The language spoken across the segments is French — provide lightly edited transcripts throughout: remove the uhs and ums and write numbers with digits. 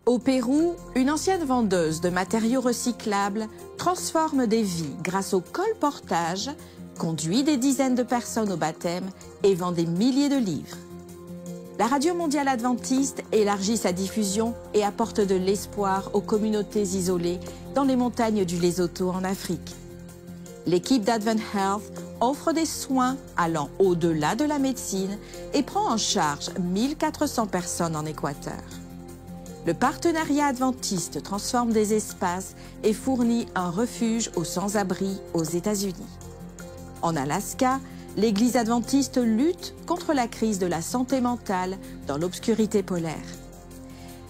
Au Pérou, une ancienne vendeuse de matériaux recyclables transforme des vies grâce au colportage, conduit des dizaines de personnes au baptême et vend des milliers de livres. La Radio Mondiale Adventiste élargit sa diffusion et apporte de l'espoir aux communautés isolées dans les montagnes du Lesotho en Afrique. L'équipe d'Advent Health offre des soins allant au-delà de la médecine et prend en charge 1400 personnes en Équateur. Le partenariat adventiste transforme des espaces et fournit un refuge aux sans-abri aux États-Unis. En Alaska, l'Église adventiste lutte contre la crise de la santé mentale dans l'obscurité polaire.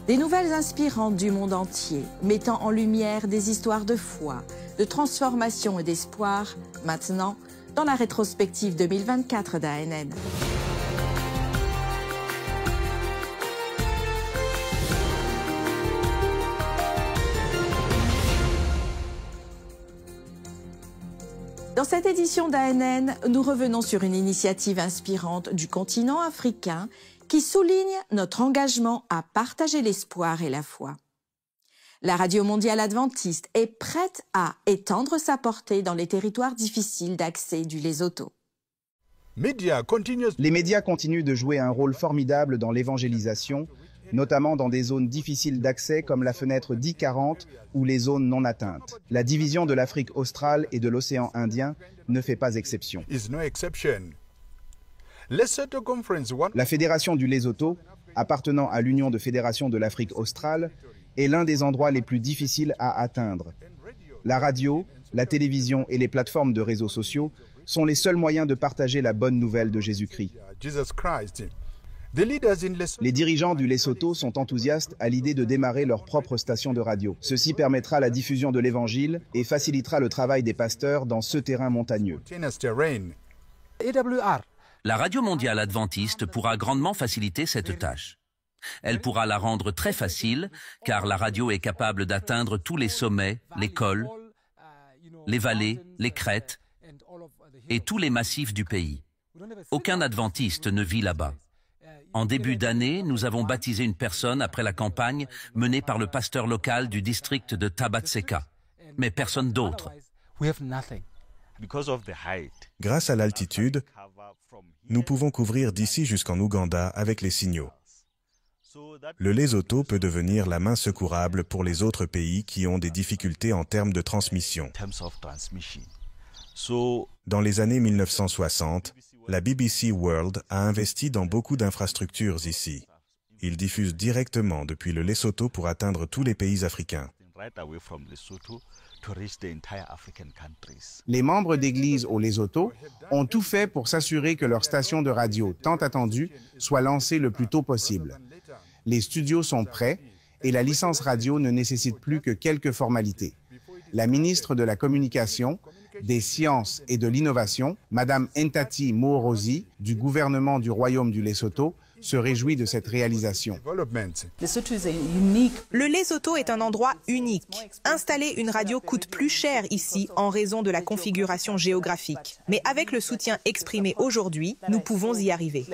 Des nouvelles inspirantes du monde entier, mettant en lumière des histoires de foi, de transformation et d'espoir, maintenant dans la rétrospective 2024 d'ANN. Dans cette édition d'ANN, nous revenons sur une initiative inspirante du continent africain qui souligne notre engagement à partager l'espoir et la foi. La Radio Mondiale Adventiste est prête à étendre sa portée dans les territoires difficiles d'accès du Lesotho. Les médias continuent de jouer un rôle formidable dans l'évangélisation, notamment dans des zones difficiles d'accès comme la fenêtre 1040 ou les zones non atteintes. La division de l'Afrique australe et de l'océan Indien ne fait pas exception. La Fédération du Lesotho, appartenant à l'Union de fédérations de l'Afrique australe, est l'un des endroits les plus difficiles à atteindre. La radio, la télévision et les plateformes de réseaux sociaux sont les seuls moyens de partager la bonne nouvelle de Jésus-Christ. Les dirigeants du Lesotho sont enthousiastes à l'idée de démarrer leur propre station de radio. Ceci permettra la diffusion de l'Évangile et facilitera le travail des pasteurs dans ce terrain montagneux. La Radio Mondiale Adventiste pourra grandement faciliter cette tâche. Elle pourra la rendre très facile, car la radio est capable d'atteindre tous les sommets, les cols, les vallées, les crêtes et tous les massifs du pays. Aucun adventiste ne vit là-bas. En début d'année, nous avons baptisé une personne après la campagne menée par le pasteur local du district de Tabatseka, mais personne d'autre. Grâce à l'altitude, nous pouvons couvrir d'ici jusqu'en Ouganda avec les signaux. Le Lesotho peut devenir la main secourable pour les autres pays qui ont des difficultés en termes de transmission. Dans les années 1960, la BBC World a investi dans beaucoup d'infrastructures ici. Ils diffusent directement depuis le Lesotho pour atteindre tous les pays africains. Les membres d'église au Lesotho ont tout fait pour s'assurer que leur station de radio, tant attendue, soit lancée le plus tôt possible. Les studios sont prêts et la licence radio ne nécessite plus que quelques formalités. La ministre de la Communication, des Sciences et de l'Innovation, Madame Ntati Moorosi, du gouvernement du Royaume du Lesotho, se réjouit de cette réalisation. Le Lesotho est un endroit unique. Installer une radio coûte plus cher ici en raison de la configuration géographique. Mais avec le soutien exprimé aujourd'hui, nous pouvons y arriver.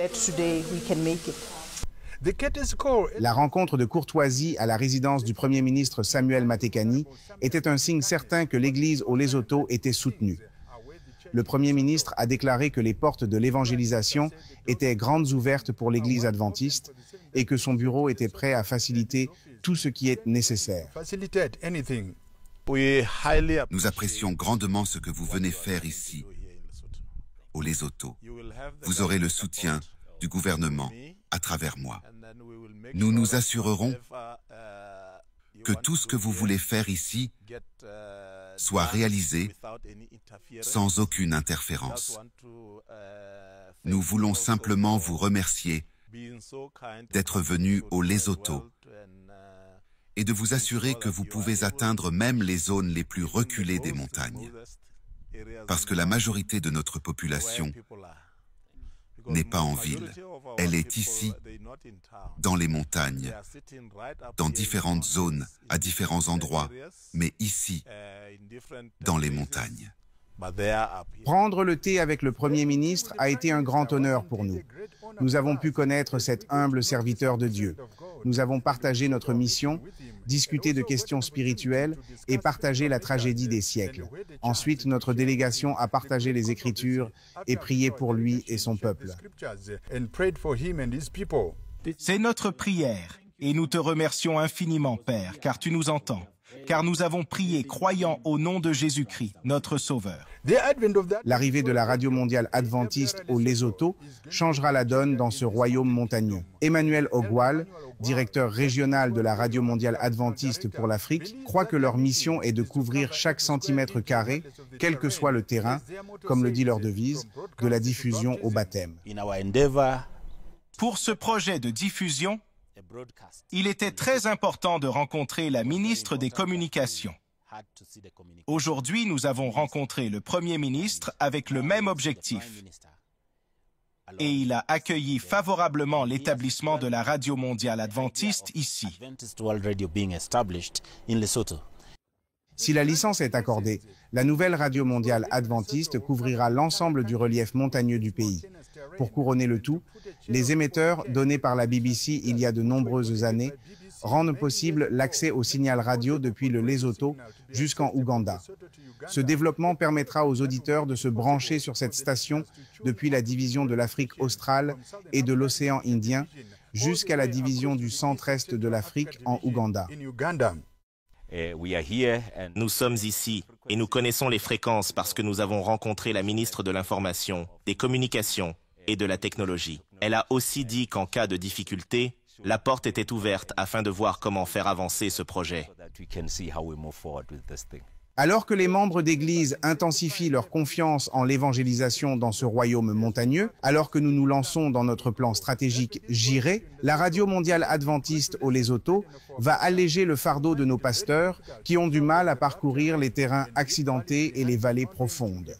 La rencontre de courtoisie à la résidence du Premier ministre Samuel Matekani était un signe certain que l'Église au Lesotho était soutenue. Le Premier ministre a déclaré que les portes de l'évangélisation étaient grandes ouvertes pour l'Église adventiste et que son bureau était prêt à faciliter tout ce qui est nécessaire. Nous apprécions grandement ce que vous venez faire ici, au Lesotho. Vous aurez le soutien du gouvernement à travers moi. Nous nous assurerons que tout ce que vous voulez faire ici soit réalisé sans aucune interférence. Nous voulons simplement vous remercier d'être venu au Lesotho et de vous assurer que vous pouvez atteindre même les zones les plus reculées des montagnes, parce que la majorité de notre population n'est pas en ville. Elle est ici, dans les montagnes, dans différentes zones, à différents endroits, mais ici, dans les montagnes. Prendre le thé avec le Premier ministre a été un grand honneur pour nous. Nous avons pu connaître cet humble serviteur de Dieu. Nous avons partagé notre mission, discuté de questions spirituelles et partagé la tragédie des siècles. Ensuite, notre délégation a partagé les Écritures et prié pour lui et son peuple. C'est notre prière et nous te remercions infiniment, Père, car tu nous entends. Car nous avons prié croyant au nom de Jésus-Christ, notre Sauveur. L'arrivée de la radio mondiale adventiste au Lesotho changera la donne dans ce royaume montagneux. Emmanuel Ogwal, directeur régional de la radio mondiale adventiste pour l'Afrique, croit que leur mission est de couvrir chaque centimètre carré, quel que soit le terrain, comme le dit leur devise, de la diffusion au baptême. Pour ce projet de diffusion, il était très important de rencontrer la ministre des Communications. Aujourd'hui, nous avons rencontré le Premier ministre avec le même objectif. Et il a accueilli favorablement l'établissement de la Radio mondiale adventiste ici. Si la licence est accordée, la nouvelle radio mondiale adventiste couvrira l'ensemble du relief montagneux du pays. Pour couronner le tout, les émetteurs donnés par la BBC il y a de nombreuses années rendent possible l'accès au signal radio depuis le Lesotho jusqu'en Ouganda. Ce développement permettra aux auditeurs de se brancher sur cette station depuis la division de l'Afrique australe et de l'océan Indien jusqu'à la division du centre-est de l'Afrique en Ouganda. Nous sommes ici et nous connaissons les fréquences parce que nous avons rencontré la ministre de l'Information, des Communications et de la Technologie. Elle a aussi dit qu'en cas de difficulté, la porte était ouverte afin de voir comment faire avancer ce projet. Alors que les membres d'Église intensifient leur confiance en l'évangélisation dans ce royaume montagneux, alors que nous nous lançons dans notre plan stratégique Jireh, la Radio mondiale adventiste au Lesotho va alléger le fardeau de nos pasteurs qui ont du mal à parcourir les terrains accidentés et les vallées profondes.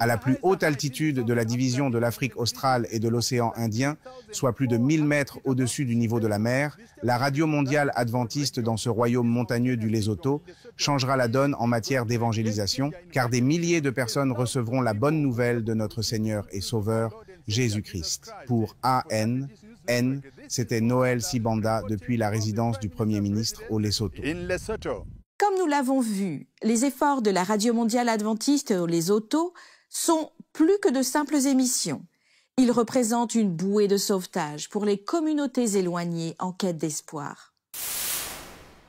À la plus haute altitude de la division de l'Afrique australe et de l'océan Indien, soit plus de 1000 mètres au-dessus du niveau de la mer, la radio mondiale adventiste dans ce royaume montagneux du Lesotho changera la donne en matière d'évangélisation, car des milliers de personnes recevront la bonne nouvelle de notre Seigneur et Sauveur, Jésus-Christ. Pour AN, c'était Noël Sibanda depuis la résidence du Premier ministre au Lesotho. Comme nous l'avons vu, les efforts de la Radio mondiale adventiste au Lesotho sont plus que de simples émissions. Ils représentent une bouée de sauvetage pour les communautés éloignées en quête d'espoir.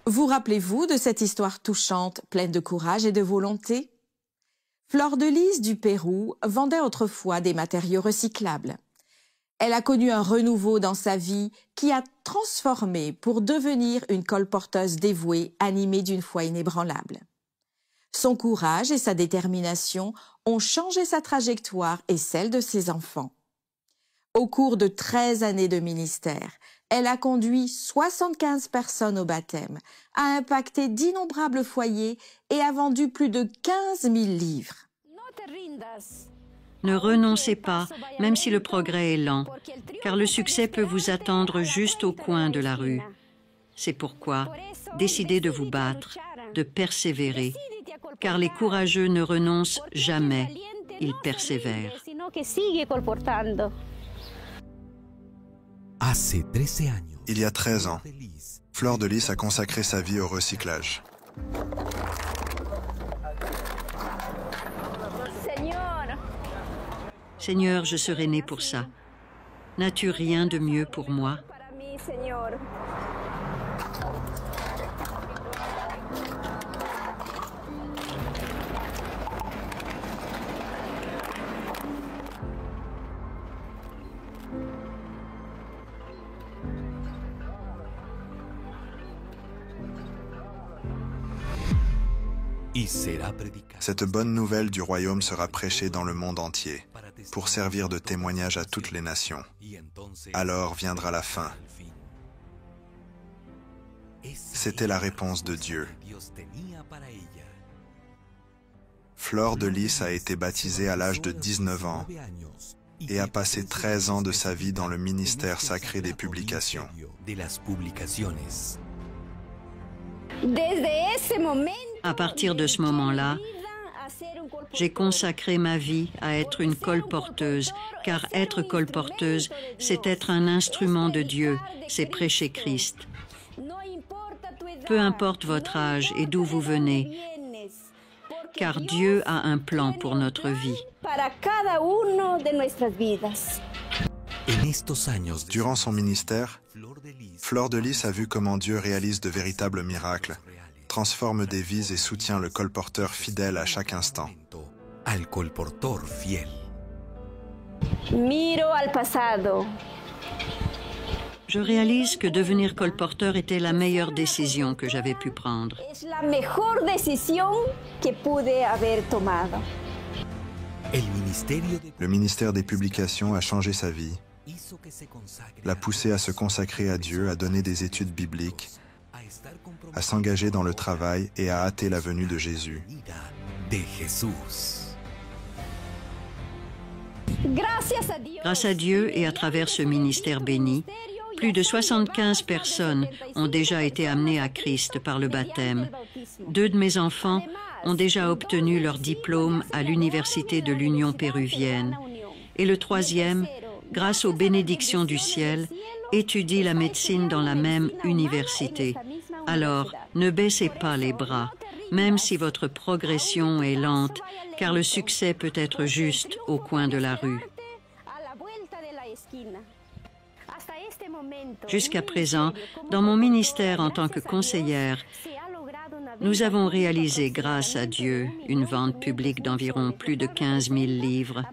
Vous rappelez-vous de cette histoire touchante, pleine de courage et de volonté? Fleur de Lys du Pérou vendait autrefois des matériaux recyclables. Elle a connu un renouveau dans sa vie qui a transformé pour devenir une colporteuse dévouée, animée d'une foi inébranlable. Son courage et sa détermination ont changé sa trajectoire et celle de ses enfants. Au cours de 13 années de ministère, elle a conduit 75 personnes au baptême, a impacté d'innombrables foyers et a vendu plus de 15 000 livres. Ne renoncez pas, même si le progrès est lent, car le succès peut vous attendre juste au coin de la rue. C'est pourquoi décidez de vous battre, de persévérer, car les courageux ne renoncent jamais, ils persévèrent. Il y a 13 ans, Fleur de Lys a consacré sa vie au recyclage. Seigneur, je serai né pour ça. N'as-tu rien de mieux pour moi? Cette bonne nouvelle du royaume sera prêchée dans le monde entier, pour servir de témoignage à toutes les nations. Alors viendra la fin. C'était la réponse de Dieu. Fleur de Lys a été baptisée à l'âge de 19 ans et a passé 13 ans de sa vie dans le ministère sacré des publications. À partir de ce moment-là, J'ai consacré ma vie à être une colporteuse, car être colporteuse, c'est être un instrument de Dieu, c'est prêcher Christ. Peu importe votre âge et d'où vous venez, car Dieu a un plan pour notre vie. Durant son ministère, Fleur de Lis a vu comment Dieu réalise de véritables miracles, transforme des vies et soutient le colporteur fidèle à chaque instant. Je réalise que devenir colporteur était la meilleure décision que j'avais pu prendre. Le ministère des publications a changé sa vie, l'a poussé à se consacrer à Dieu, à donner des études bibliques, à s'engager dans le travail et à hâter la venue de Jésus. Grâce à Dieu et à travers ce ministère béni, plus de 75 personnes ont déjà été amenées à Christ par le baptême. 2 de mes enfants ont déjà obtenu leur diplôme à l'Université de l'Union péruvienne. Et le 3e, grâce aux bénédictions du ciel, étudie la médecine dans la même université. Alors, ne baissez pas les bras, même si votre progression est lente, car le succès peut être juste au coin de la rue. Jusqu'à présent, dans mon ministère en tant que conseillère, nous avons réalisé, grâce à Dieu, une vente publique d'environ plus de 15 000 livres.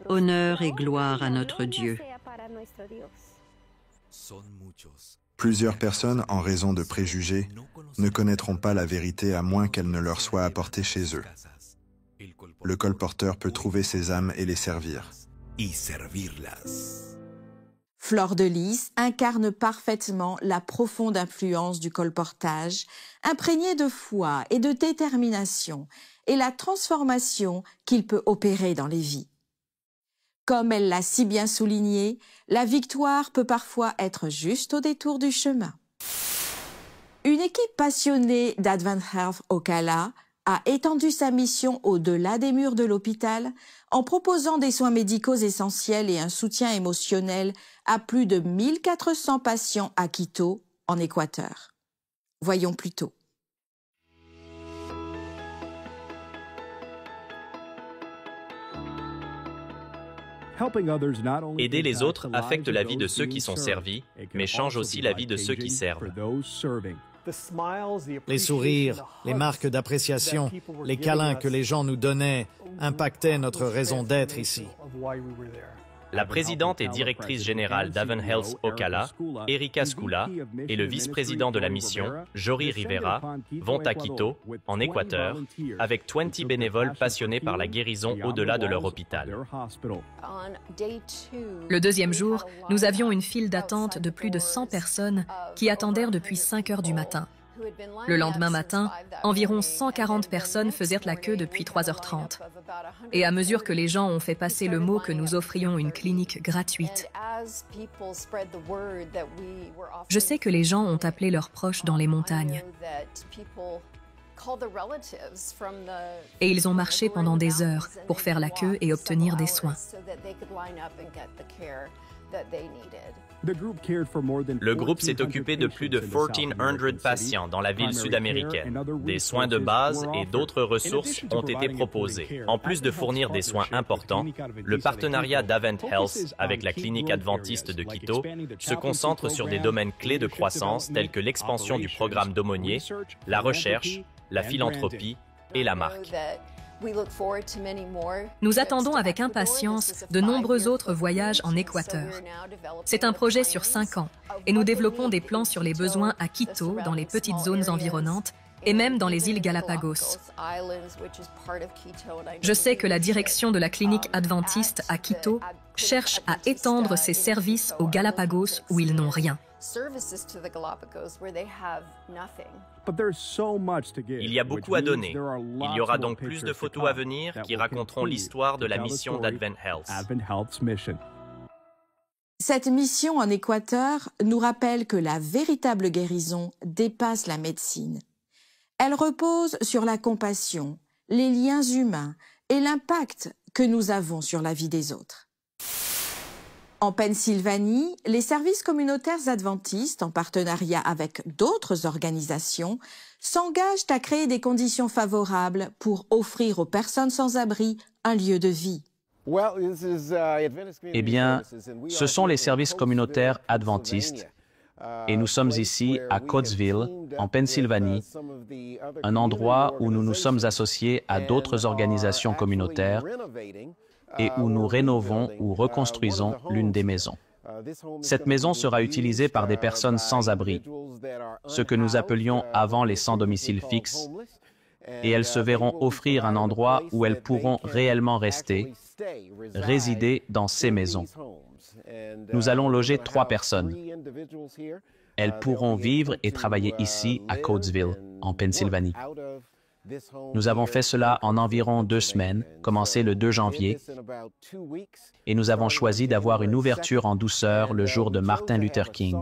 Honneur et gloire à notre Dieu. Plusieurs personnes, en raison de préjugés, ne connaîtront pas la vérité à moins qu'elle ne leur soit apportée chez eux. Le colporteur peut trouver ces âmes et les servir. Fleur de Lis incarne parfaitement la profonde influence du colportage, imprégnée de foi et de détermination, et la transformation qu'il peut opérer dans les vies. Comme elle l'a si bien souligné, la victoire peut parfois être juste au détour du chemin. Une équipe passionnée d'Advent Health Ocala a étendu sa mission au-delà des murs de l'hôpital en proposant des soins médicaux essentiels et un soutien émotionnel à plus de 1400 patients à Quito, en Équateur. Voyons plus tôt. Aider les autres affecte la vie de ceux qui sont servis, mais change aussi la vie de ceux qui servent. Les sourires, les marques d'appréciation, les câlins que les gens nous donnaient impactaient notre raison d'être ici. La présidente et directrice générale d'Advent Health Ocala, Erika Skula, et le vice-président de la mission, Jory Rivera, vont à Quito, en Équateur, avec 20 bénévoles passionnés par la guérison au-delà de leur hôpital. Le 2e jour, nous avions une file d'attente de plus de 100 personnes qui attendèrent depuis 5 heures du matin. Le lendemain matin, environ 140 personnes faisaient la queue depuis 3h30. Et à mesure que les gens ont fait passer le mot que nous offrions une clinique gratuite, je sais que les gens ont appelé leurs proches dans les montagnes. Et ils ont marché pendant des heures pour faire la queue et obtenir des soins. Le groupe s'est occupé de plus de 1400 patients dans la ville sud-américaine. Des soins de base et d'autres ressources ont été proposés. En plus de fournir des soins importants, le partenariat d'Advent Health avec la clinique adventiste de Quito se concentre sur des domaines clés de croissance tels que l'expansion du programme d'aumôniers, la recherche, la philanthropie et la marque. Nous attendons avec impatience de nombreux autres voyages en Équateur. C'est un projet sur 5 ans et nous développons des plans sur les besoins à Quito, dans les petites zones environnantes et même dans les îles Galapagos. Je sais que la direction de la clinique adventiste à Quito cherche à étendre ses services aux Galapagos où ils n'ont rien. Il y a beaucoup à donner. Il y aura donc plus de photos à venir qui raconteront l'histoire de la mission d'Advent Health. Cette mission en Équateur nous rappelle que la véritable guérison dépasse la médecine. Elle repose sur la compassion, les liens humains et l'impact que nous avons sur la vie des autres. En Pennsylvanie, les services communautaires adventistes, en partenariat avec d'autres organisations, s'engagent à créer des conditions favorables pour offrir aux personnes sans abri un lieu de vie. Eh bien, ce sont les services communautaires adventistes et nous sommes ici à Coatesville, en Pennsylvanie, un endroit où nous nous sommes associés à d'autres organisations communautaires et où nous rénovons ou reconstruisons l'une des maisons. Cette maison sera utilisée par des personnes sans abri, ce que nous appelions avant les sans domicile fixe, et elles se verront offrir un endroit où elles pourront réellement rester, résider dans ces maisons. Nous allons loger 3 personnes. Elles pourront vivre et travailler ici à Coatesville, en Pennsylvanie. Nous avons fait cela en environ 2 semaines, commencé le 2 janvier, et nous avons choisi d'avoir une ouverture en douceur le jour de Martin Luther King.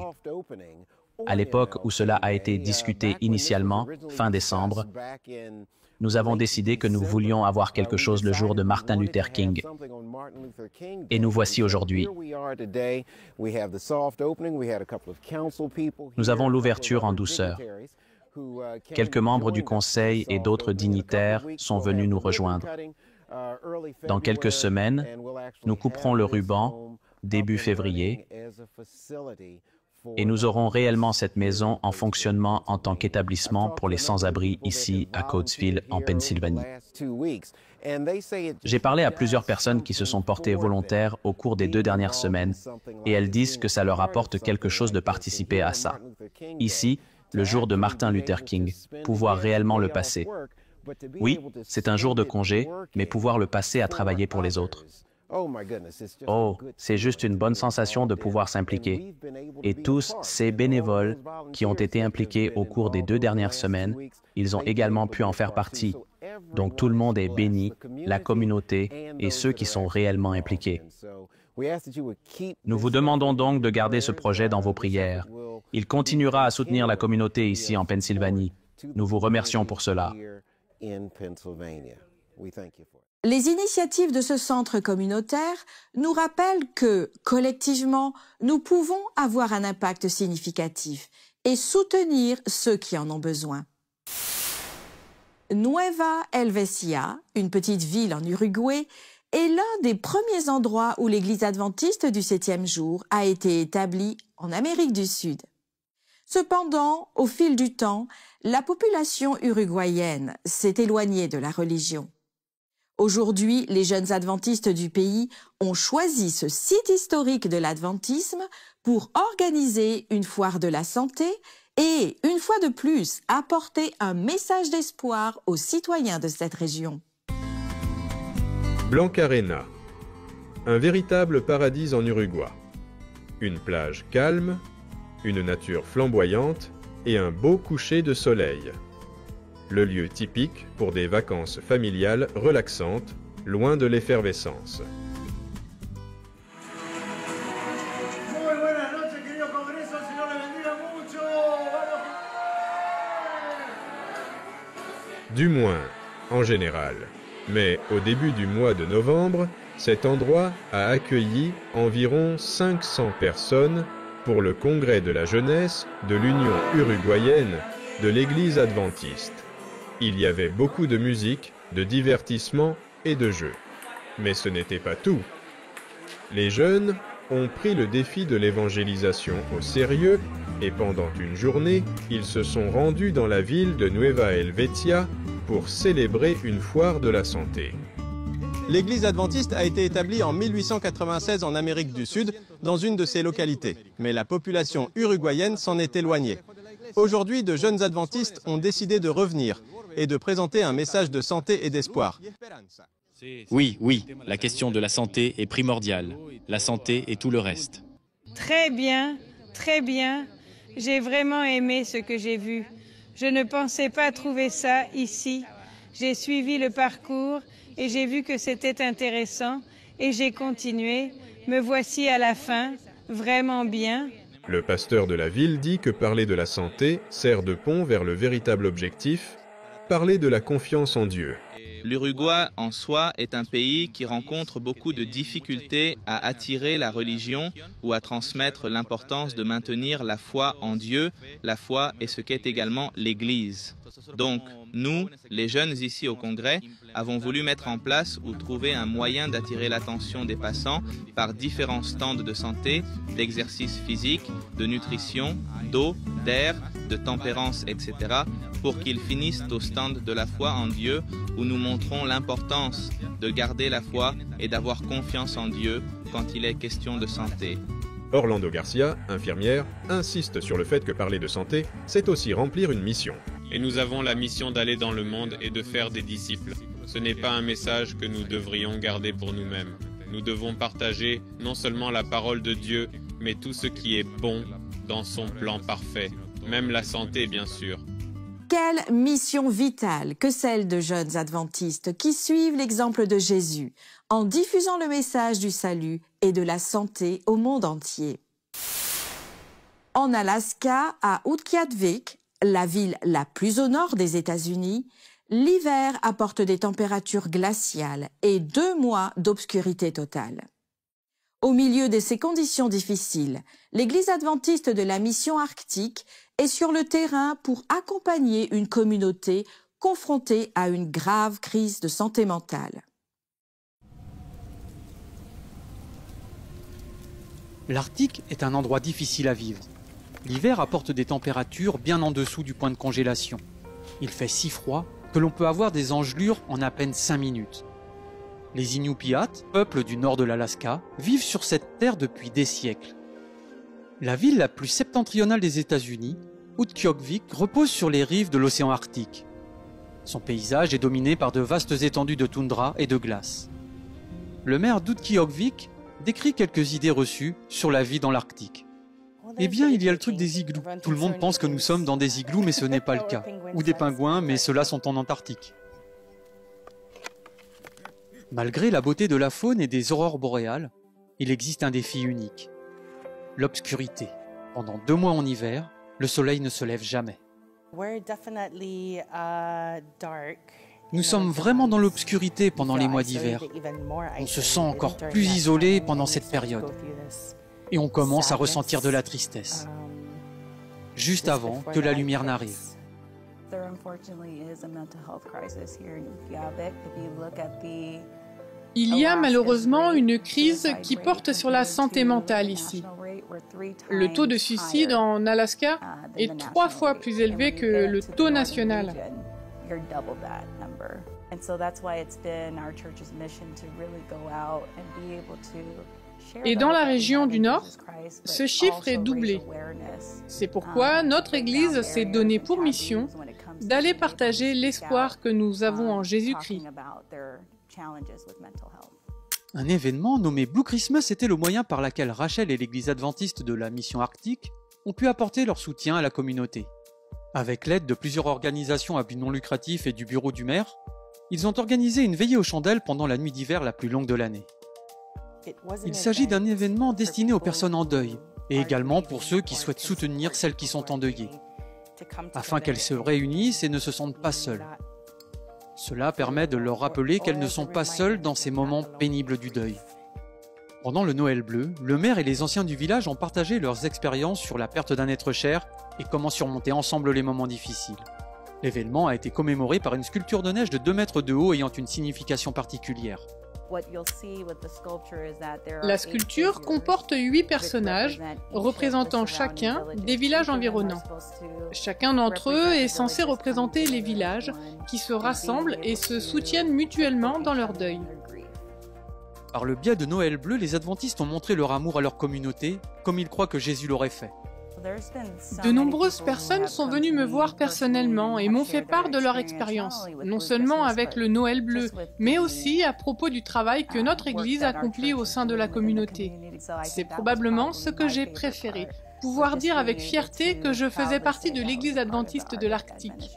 À l'époque où cela a été discuté initialement, fin décembre, nous avons décidé que nous voulions avoir quelque chose le jour de Martin Luther King. Et nous voici aujourd'hui. Nous avons l'ouverture en douceur. Quelques membres du conseil et d'autres dignitaires sont venus nous rejoindre. Dans quelques semaines, nous couperons le ruban, début février, et nous aurons réellement cette maison en fonctionnement en tant qu'établissement pour les sans-abri ici à Coatesville, en Pennsylvanie. J'ai parlé à plusieurs personnes qui se sont portées volontaires au cours des 2 dernières semaines et elles disent que ça leur apporte quelque chose de participer à ça. Ici, le jour de Martin Luther King, pouvoir réellement le passer. Oui, c'est un jour de congé, mais pouvoir le passer à travailler pour les autres. Oh, c'est juste une bonne sensation de pouvoir s'impliquer. Et tous ces bénévoles qui ont été impliqués au cours des 2 dernières semaines, ils ont également pu en faire partie. Donc tout le monde est béni, la communauté et ceux qui sont réellement impliqués. Nous vous demandons donc de garder ce projet dans vos prières. Il continuera à soutenir la communauté ici en Pennsylvanie. Nous vous remercions pour cela. Les initiatives de ce centre communautaire nous rappellent que, collectivement, nous pouvons avoir un impact significatif et soutenir ceux qui en ont besoin. Nueva Helvecia, une petite ville en Uruguay, est l'un des premiers endroits où l'Église adventiste du 7e jour a été établie en Amérique du Sud. Cependant, au fil du temps, la population uruguayenne s'est éloignée de la religion. Aujourd'hui, les jeunes adventistes du pays ont choisi ce site historique de l'adventisme pour organiser une foire de la santé et, une fois de plus, apporter un message d'espoir aux citoyens de cette région. Blancarena, un véritable paradis en Uruguay. Une plage calme, une nature flamboyante et un beau coucher de soleil. Le lieu typique pour des vacances familiales relaxantes, loin de l'effervescence. Du moins, en général. Mais au début du mois de novembre, cet endroit a accueilli environ 500 personnes pour le congrès de la jeunesse de l'Union uruguayenne de l'Église adventiste. Il y avait beaucoup de musique, de divertissement et de jeux. Mais ce n'était pas tout. Les jeunes ont pris le défi de l'évangélisation au sérieux et pendant une journée, ils se sont rendus dans la ville de Nueva Helvecia pour célébrer une foire de la santé. L'Église adventiste a été établie en 1896 en Amérique du Sud, dans une de ses localités. Mais la population uruguayenne s'en est éloignée. Aujourd'hui, de jeunes adventistes ont décidé de revenir et de présenter un message de santé et d'espoir. Oui, la question de la santé est primordiale. La santé et tout le reste. Très bien. J'ai vraiment aimé ce que j'ai vu. Je ne pensais pas trouver ça ici. J'ai suivi le parcours et j'ai vu que c'était intéressant et j'ai continué. Me voici à la fin, vraiment bien. Le pasteur de la ville dit que parler de la santé sert de pont vers le véritable objectif, parler de la confiance en Dieu. L'Uruguay en soi est un pays qui rencontre beaucoup de difficultés à attirer la religion ou à transmettre l'importance de maintenir la foi en Dieu. La foi est ce qu'est également l'Église. Donc, nous, les jeunes ici au Congrès, avons voulu mettre en place ou trouver un moyen d'attirer l'attention des passants par différents stands de santé, d'exercice physique, de nutrition, d'eau, d'air, de tempérance, etc., pour qu'ils finissent au stand de la foi en Dieu où nous montrons l'importance de garder la foi et d'avoir confiance en Dieu quand il est question de santé. Orlando Garcia, infirmière, insiste sur le fait que parler de santé, c'est aussi remplir une mission. Et nous avons la mission d'aller dans le monde et de faire des disciples. Ce n'est pas un message que nous devrions garder pour nous-mêmes. Nous devons partager non seulement la parole de Dieu, mais tout ce qui est bon dans son plan parfait, même la santé bien sûr. Quelle mission vitale que celle de jeunes adventistes qui suivent l'exemple de Jésus en diffusant le message du salut et de la santé au monde entier. En Alaska, à Utqiagvik, la ville la plus au nord des États-Unis, l'hiver apporte des températures glaciales et 2 mois d'obscurité totale. Au milieu de ces conditions difficiles, l'Église adventiste de la mission arctique est sur le terrain pour accompagner une communauté confrontée à une grave crise de santé mentale. L'Arctique est un endroit difficile à vivre. L'hiver apporte des températures bien en dessous du point de congélation. Il fait si froid que l'on peut avoir des engelures en à peine 5 minutes. Les Inupiats, peuple du nord de l'Alaska, vivent sur cette terre depuis des siècles. La ville la plus septentrionale des États-Unis, Utqiagvik, repose sur les rives de l'océan Arctique. Son paysage est dominé par de vastes étendues de toundra et de glace. Le maire d'Utqiagvik décrit quelques idées reçues sur la vie dans l'Arctique. Eh bien, il y a le truc des igloos. Tout le monde pense que nous sommes dans des igloos, mais ce n'est pas le cas. Ou des pingouins, mais ceux-là sont en Antarctique. Malgré la beauté de la faune et des aurores boréales, il existe un défi unique. L'obscurité. Pendant 2 mois en hiver, le soleil ne se lève jamais. Nous sommes vraiment dans l'obscurité pendant les mois d'hiver. On se sent encore plus isolé pendant cette période. Et on commence à ressentir de la tristesse, juste avant que la lumière n'arrive. Il y a malheureusement une crise qui porte sur la santé mentale ici. Le taux de suicide en Alaska est 3 fois plus élevé que le taux national. Et dans la région du Nord, ce chiffre est doublé. C'est pourquoi notre Église s'est donnée pour mission d'aller partager l'espoir que nous avons en Jésus-Christ. Un événement nommé Blue Christmas était le moyen par lequel Rachel et l'Église adventiste de la mission arctique ont pu apporter leur soutien à la communauté. Avec l'aide de plusieurs organisations à but non lucratif et du bureau du maire, ils ont organisé une veillée aux chandelles pendant la nuit d'hiver la plus longue de l'année. Il s'agit d'un événement destiné aux personnes en deuil, et également pour ceux qui souhaitent soutenir celles qui sont endeuillées, afin qu'elles se réunissent et ne se sentent pas seules. Cela permet de leur rappeler qu'elles ne sont pas seules dans ces moments pénibles du deuil. Pendant le Noël bleu, le maire et les anciens du village ont partagé leurs expériences sur la perte d'un être cher et comment surmonter ensemble les moments difficiles. L'événement a été commémoré par une sculpture de neige de 2 mètres de haut ayant une signification particulière. La sculpture comporte 8 personnages représentant chacun des villages environnants. Chacun d'entre eux est censé représenter les villages qui se rassemblent et se soutiennent mutuellement dans leur deuil. Par le biais de Noël bleu, les adventistes ont montré leur amour à leur communauté, comme ils croient que Jésus l'aurait fait. De nombreuses personnes sont venues me voir personnellement et m'ont fait part de leur expérience, non seulement avec le Noël bleu, mais aussi à propos du travail que notre Église accomplit au sein de la communauté. C'est probablement ce que j'ai préféré, pouvoir dire avec fierté que je faisais partie de l'Église adventiste de l'Arctique.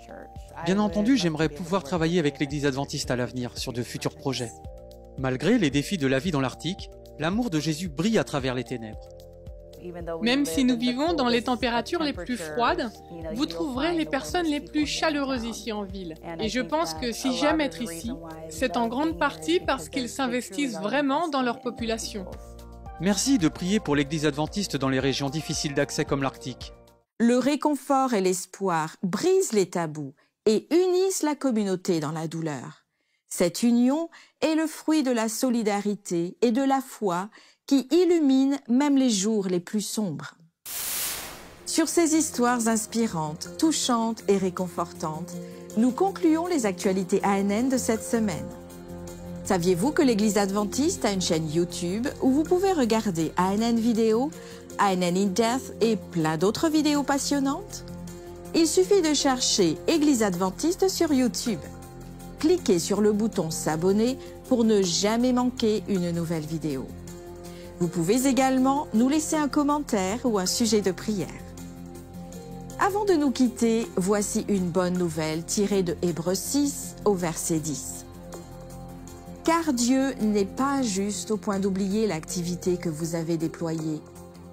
Bien entendu, j'aimerais pouvoir travailler avec l'Église adventiste à l'avenir sur de futurs projets. Malgré les défis de la vie dans l'Arctique, l'amour de Jésus brille à travers les ténèbres. Même si nous vivons dans les températures les plus froides, vous trouverez les personnes les plus chaleureuses ici en ville. Et je pense que si j'aime être ici, c'est en grande partie parce qu'ils s'investissent vraiment dans leur population. Merci de prier pour l'Église adventiste dans les régions difficiles d'accès comme l'Arctique. Le réconfort et l'espoir brisent les tabous et unissent la communauté dans la douleur. Cette union est le fruit de la solidarité et de la foi qui illumine même les jours les plus sombres. Sur ces histoires inspirantes, touchantes et réconfortantes, nous concluons les actualités ANN de cette semaine. Saviez-vous que l'Église adventiste a une chaîne YouTube où vous pouvez regarder ANN Vidéo, ANN in Depth et plein d'autres vidéos passionnantes? Il suffit de chercher Église adventiste sur YouTube. Cliquez sur le bouton s'abonner pour ne jamais manquer une nouvelle vidéo. Vous pouvez également nous laisser un commentaire ou un sujet de prière. Avant de nous quitter, voici une bonne nouvelle tirée de Hébreux 6 au verset 10. Car Dieu n'est pas injuste au point d'oublier l'activité que vous avez déployée,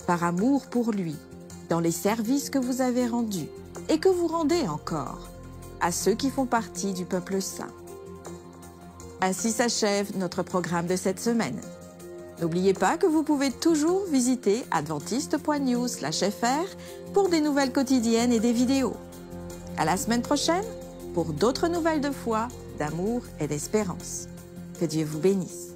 par amour pour lui, dans les services que vous avez rendus et que vous rendez encore à ceux qui font partie du peuple saint. Ainsi s'achève notre programme de cette semaine. N'oubliez pas que vous pouvez toujours visiter adventiste.news/fr pour des nouvelles quotidiennes et des vidéos. À la semaine prochaine pour d'autres nouvelles de foi, d'amour et d'espérance. Que Dieu vous bénisse.